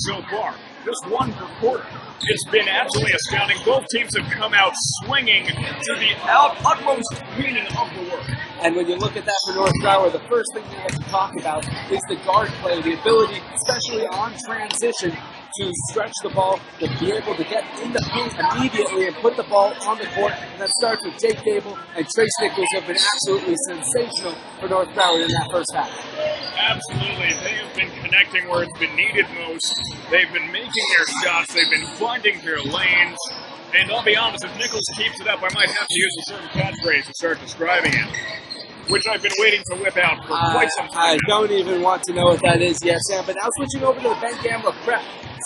so far. Just one per quarter. It's been absolutely astounding. Both teams have come out swinging to the utmost meaning of the word. And when you look at that for North Broward, the first thing you have to talk about is the guard play, the ability, especially on transition, to stretch the ball, to be able to get in the paint immediately and put the ball on the court. And that starts with Jake Gable and Trace Nichols, have been absolutely sensational for North Broward in that first half. Absolutely. They have been connecting where it's been needed most. They've been making their shots. They've been finding their lanes. And I'll be honest, if Nichols keeps it up, I might have to use a certain catchphrase to start describing it, which I've been waiting to whip out for quite some time. I don't even want to know what that is yet, Sam. But now switching over to the Ben Gamla prep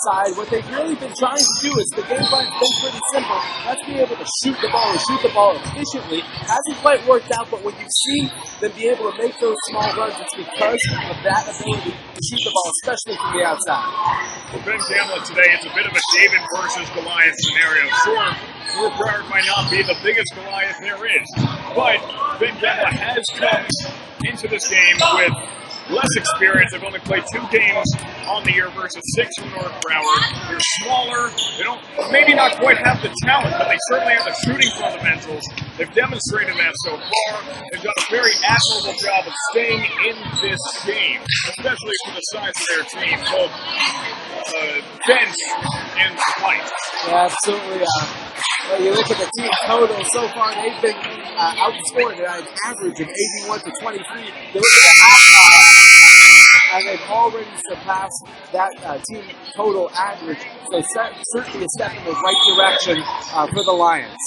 side, what they've really been trying to do is the game plan's been pretty simple. Let's be able to shoot the ball and shoot the ball efficiently. Hasn't quite worked out, but when you've seen them be able to make those small runs, it's because of that ability to shoot the ball, especially from the outside. For Ben Gamla today, it's a bit of a David versus Goliath scenario. Sure, North Broward might not be the biggest Goliath there is, but Ben Gamla has come into this game with less experience. They've only played 2 games on the year versus 6 from North Broward. They're smaller. They don't maybe not quite have the talent, but they certainly have the shooting fundamentals. They've demonstrated that so far. They've done a very admirable job of staying in this game, especially for the size of their team, both bench and fight. Yeah, absolutely. When you look at the team total so far, they've been outscored at an average of 81 to 23. You look at the half, and they've already surpassed that team total average. So certainly a step in the right direction for the Lions.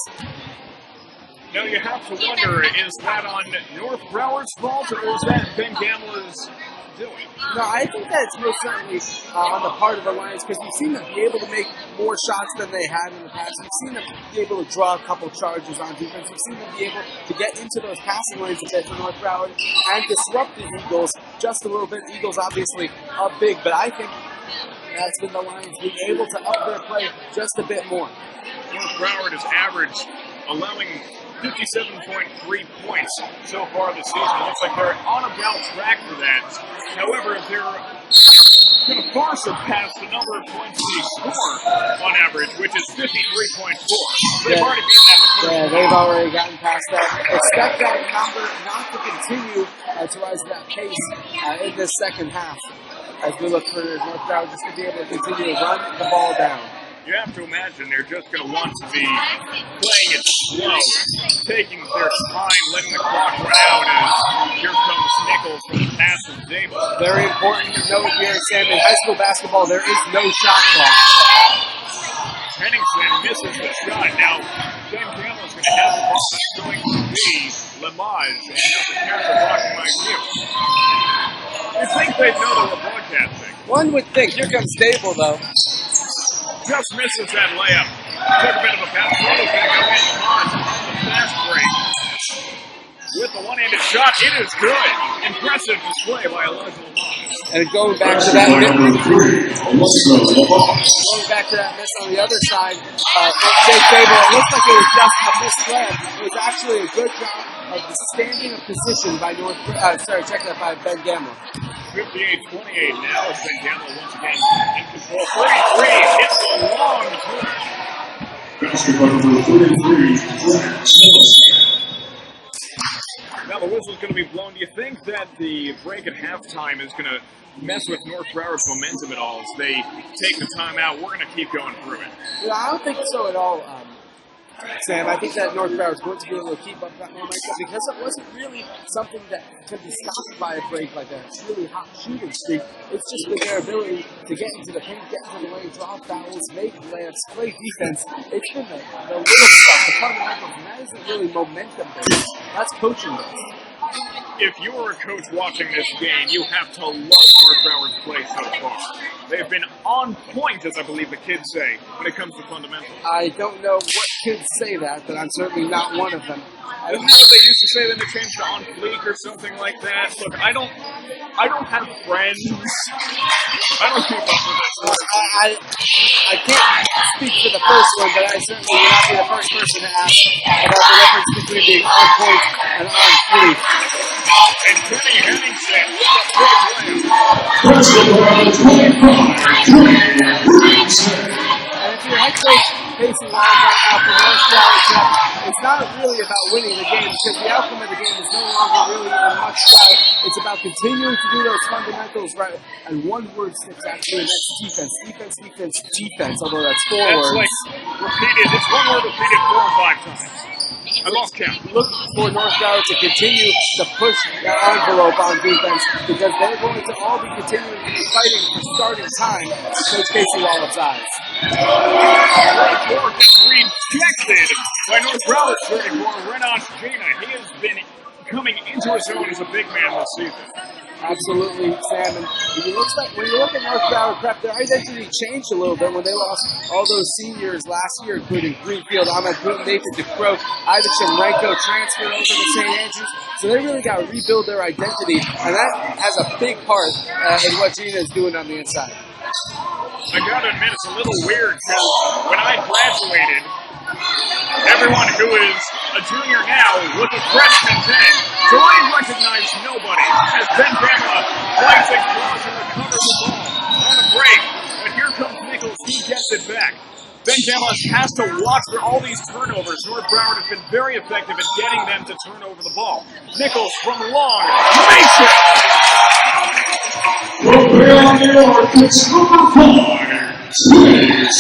Now you have to wonder, is that on North Broward's fault, or is that Ben Gamla's doing? No, I think that it's most certainly on the part of the Lions, because you've seen them be able to make more shots than they had in the past. You've seen them be able to draw a couple charges on defense. You've seen them be able to get into those passing lanes a bit for North Broward and disrupt the Eagles just a little bit. The Eagles obviously up big, but I think that's been the Lions being able to up their play just a bit more. North Broward has averaged allowing 57.3 points so far this season. Looks like they're on about track for that. However, they're going to far surpass the number of points they score on average, which is 53.4. They've already beaten that. Yeah, they've already gotten past that. Expect that number not to continue to rise at that pace in this second half, as we look for North Broward just to be able to continue to run the ball down. You have to imagine they're just going to want to be playing it slow, taking their time, letting the clock run out as here comes Nichols from the pass from Davis. Very important to note here, Sam, in high school basketball, there is no shot clock. Henningsen misses the shot. Now, Ben Gamla's going to have the ball. It's going to be Lemage, and now the parents are blocking my view. You'd think they'd know they were broadcasting. One would think. Here comes Dable, though. Just misses that layup. Took a bit of a bounce. Ball is going to go in on the fast break. With the one-handed shot, it is good. Impressive display by Elijah Lamont. And going back to that miss on the other side, Jake Dable, it looks like it was just a misplay. It was actually a good job of the standing of position by by Ben Gamla. 58-28 now as Ben Gamla once again in control. 33 hits a long Now the whistle's going to be blown. Do you think that the break at halftime is going to mess with North Broward's momentum at all as they take the time out? We're going to keep going through it. Yeah, I don't think so at all, Sam. I think that North Broward's going to be able to keep up that momentum because it wasn't really something that could be stopped by a break like a really hot shooting streak. It's just been their ability to get into the paint, get into the lane, draw fouls, make layups, play defense. It's been the little stuff, the fundamentals, and that isn't really momentum based. That's coaching based. If you are a coach watching this game, you have to love North Broward's play so far. They've been on point, as I believe the kids say, when it comes to fundamentals. I don't know what kids say that, but I'm certainly not one of them. Isn't that what they used to say? Then they changed to on fleek or something like that. Look, I don't have friends. I don't keep up with this. I can't speak for the first one, but I certainly will not be the first person to ask about the difference between being on point and on fleek. And Kenny Henningsen, Casey Wall right now for North Broward. It's not really about winning the game because the outcome of the game is no longer really much about. It's about continuing to do those fundamentals right. And one word sticks out to me, and that's defense. Defense, defense, defense, although that's four words. Like repeated, it's one word repeated 4 or 5 times. I lost count. Look for North Broward to continue to push the envelope on defense because they're going to all be continuing to be fighting for starting time to Coach Casey Wallop's eyes. Rejected by North Broward 34, Renan Gina. He has been coming into his own as a big man this season. Absolutely, Sam. And when you look at North Broward Prep, their identity changed a little bit when they lost all those seniors last year, including Greenfield, Ahmed Boone, Nathan DeCrow, Ivan Shemrenko transferred over to St. Andrews. So they really got to rebuild their identity, and that has a big part in what Gina is doing on the inside. I gotta admit, it's a little weird because when I graduated, everyone who is a junior now was a freshman then, so I recognized nobody as Ben Gamla fights and claws and recovers the ball on a break. But here comes Nichols, he gets it back. Ben Gamla has to watch for all these turnovers. North Broward has been very effective in getting them to turn over the ball. Nichols from long makes it. Prepare York, it's number 5, Nichols.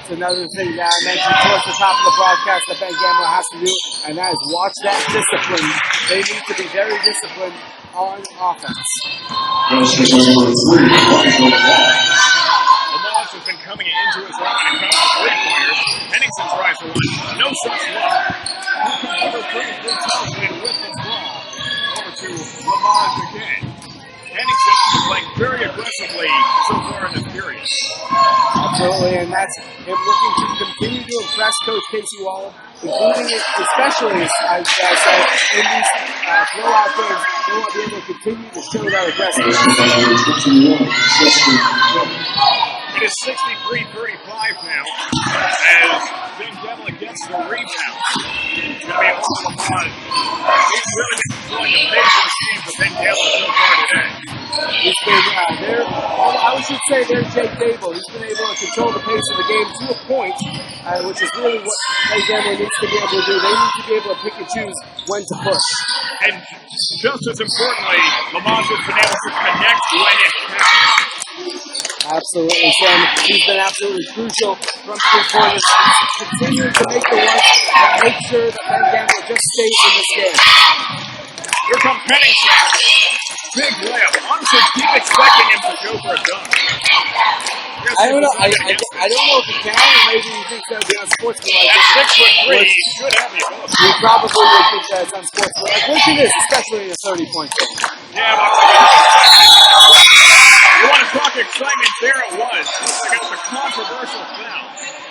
It's another thing that I mentioned towards the top of the broadcast that Ben Gamla has to do, and that is watch that discipline. They need to be very disciplined on offense. That's number 3, Michael Watts. Lamoss has been coming into his own and comes to 3-pointers. Henningsen tries to run. No such luck. Number 33 Thompson with the ball. Over to Lamoss again. Henningsen is playing very aggressively so far in this period. Absolutely, and that's him looking to continue to impress Coach Casey Wallop, including especially, as I said, in these blowout games. They want to be able to continue to show that aggressiveness. It is 63-35 now as Ben Gamla gets the rebound. It's going to be over Lamoss. He's really been controlling the pace of this game for Ben Gamla so far today. He's been, I should say there's Jake Dable. He's been able to control the pace of the game to a point, which is really what Ben Gamla needs to be able to do. They need to be able to pick and choose when to push. And just as importantly, Lamoss has been able to connect when it counts. Absolutely, Sam. He's been absolutely crucial from 3-pointers. He's continuing to make the ones that make sure that Ben Gamla just stays in this game. Here comes Henningsen. Big layup. Honestly, keep expecting him to go for a dunk. I don't know. I don't know if he can, or maybe he thinks that would be unsportsmanlike. At 6'3", he should have the ability. He probably would think that it's unsportsmanlike, which it is, especially in a 30-point game. Yeah, but you want to talk excitement? There it was. Looks like it was a controversial foul.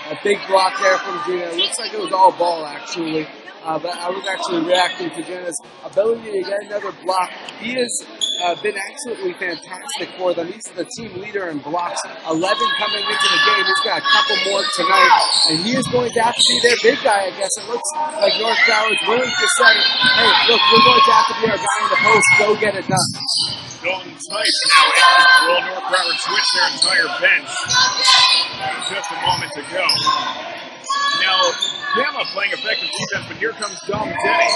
A big block there from Gina. It looks like it was all ball, actually. But I was actually reacting to Gina's ability to get another block. He has been absolutely fantastic for them. He's the team leader in blocks. 11 coming into the game. He's got a couple more tonight. And he is going to have to be their big guy, I guess. It looks like North Broward's willing to say, hey, look, we're going to have to be our guy in the post. Go get it done. Golden Tice now in. Will North Broward switch their entire bench? Just a moment to go. Now, Gamla playing effective defense, but here comes Dom Denny.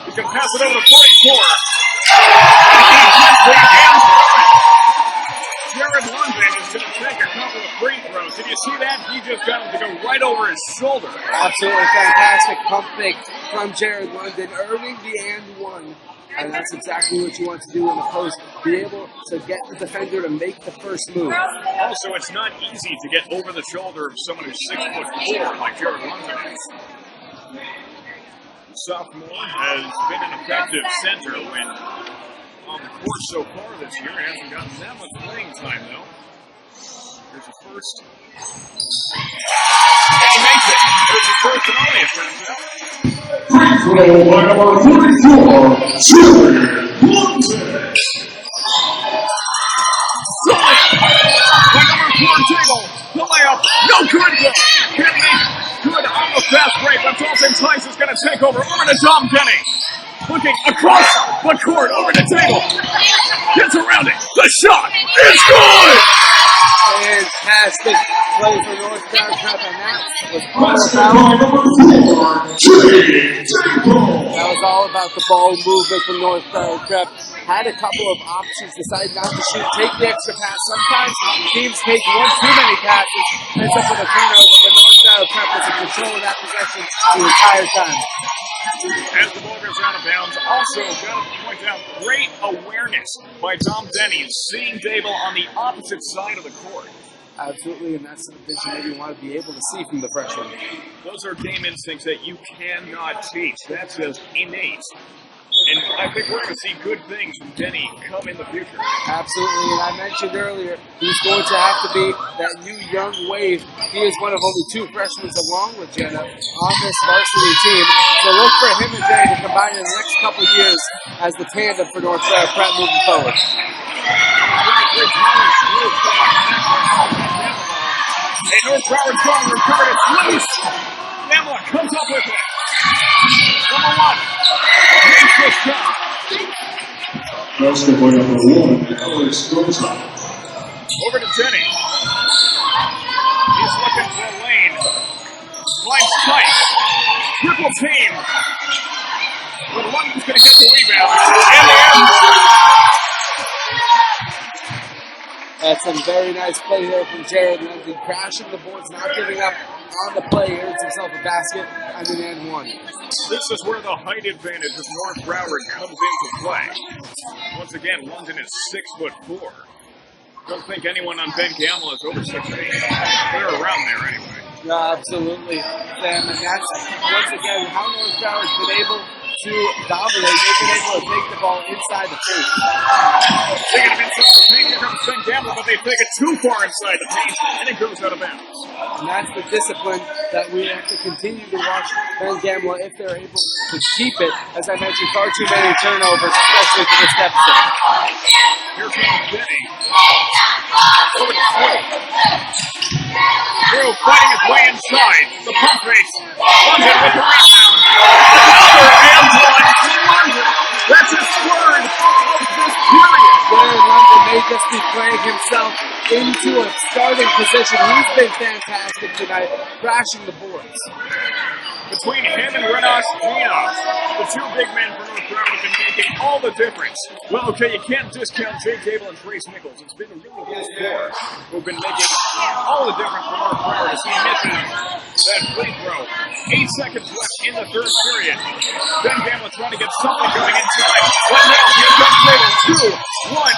He can pass it over to 44. Jared London is going to take a couple of free throws. Did you see that? He just got him to go right over his shoulder. Absolutely fantastic pump fake from Jared London, earning the and one. And that's exactly what you want to do in the post. Be able to get the defender to make the first move. Also, it's not easy to get over the shoulder of someone who's 6'4" like Jared London is. The sophomore has been an effective center when on the court so far this year. He hasn't gotten that much playing time, though. Here's the first. And he makes it. There's the first and only, it turns out. Free throw by number 44, Jared London. By number 4, Table. The layup. No good. Kennedy. Good on the fast break. But Dalton Tice is going to take over. Over to Dom Denny. Looking across the court. Over to Table. Gets around it. The shot is good. Fantastic play for North Basketball number 4, Jay Table. That was all about the ball movement from North Broward Prep. Had a couple of options, decided not to shoot, take the extra pass. Sometimes teams take one too many passes, ends up with a turnover, but North Broward Prep was in control of that possession the entire time. As the ball goes out of bounds, also got to point out great awareness by Tom Denny, seeing Dable on the opposite side of the court. Absolutely, and that's the vision that you want to be able to see from the freshman. Those are game instincts that you cannot teach. That's just innate. And I think we're going to see good things from Denny come in the future. Absolutely, and I mentioned earlier, he's going to have to be that new young wave. He is one of only 2 freshmen along with Jenna on this varsity team. So look for him and Jay to combine in the next couple of years as the tandem for North Broward Prep moving forward. And North Broward trying to recover it. It's loose. Gamla comes up with it. Number 1. Makes this shot. Basketball number 1, Alex Goza. Over to Denny. He's looking for a lane. Finds tight. Triple team. But London's going to get the rebound. And That's some very nice play there from Jared London, crashing the boards, not giving up on the play. He earns himself a basket and an and 1. this is where the height advantage of North Broward comes into play. Once again, London is 6'4". Don't think anyone on Ben Gamla is over 6'8". They're around there anyway. Yeah, absolutely, Sam. And that's, once again, how North Broward's been able to dominate. They've been able to take the ball inside the paint. Taking it inside the paint, here comes Ben Gamla, but they take it too far inside the paint, and it goes out of bounds. And that's the discipline that we have to continue to watch Ben Gamla if they're able to keep it. As I mentioned, far too many turnovers, especially for this deficit. Here comes Denny. Over to Drew. Drew fighting his way inside. The pump face. London with the rebound. Another and one to London. That's his third of this period. Jared London may just be playing himself into a starting position. He's been fantastic tonight, crashing the boards. Between him and Renas Diaz, the 2 big men for North Broward have been making all the difference. Well, okay, you can't discount Jay Dable and Trace Nichols. It's been really those 4 who've been making all the difference for North Broward as he misses that free throw. 8 seconds left in the third period. Ben Gamla trying to get something going inside. But now here comes Dable. 2, 1.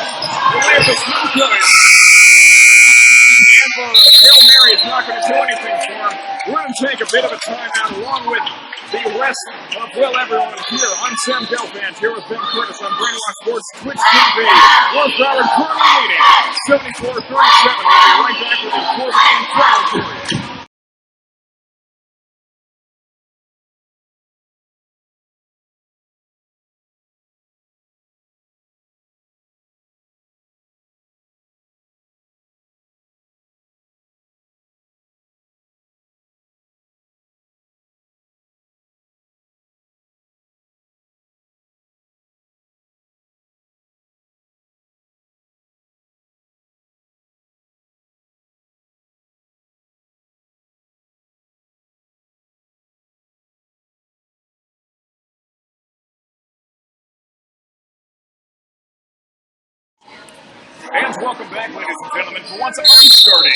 The layup is no good. And Hail Mary is not going to do anything for him. We're going to take a bit of a timeout along with the rest of everyone here on Sam Gelfand, here with Ben Curtis on Brainwash Sports Twitch TV. North Broward currently leading 74-37. We'll be right back with the fourth and final period. And welcome back, ladies and gentlemen, for once I'm starting.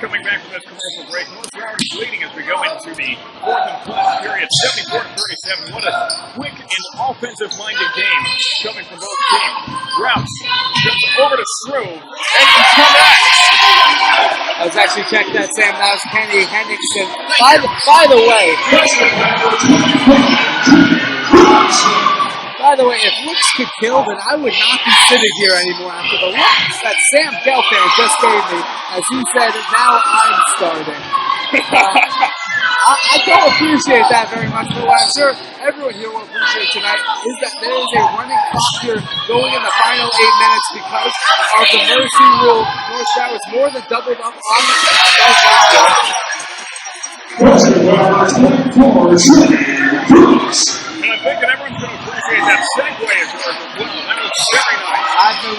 Coming back from this commercial break, North Broward is leading as we go into the fourth and final period, 74-37. What a quick and offensive-minded game coming from both teams. Rouse jumps over to Shrew, and connects. Let's actually check that, Sam. That was Kenny Henningsen. By the way, if looks could kill, then I would not be sitting here anymore after the looks that Sam Gelfand just gave me. As he said, now I'm starting. I don't appreciate that very much, but what I'm sure everyone here will appreciate tonight is that there is a running clock here going in the final 8 minutes because of the mercy rule. North Broward was more than doubled up on the Basketball 24, Jay Brooks. And I think that everyone's going to appreciate that segue of yours as well. That was very nice. I've been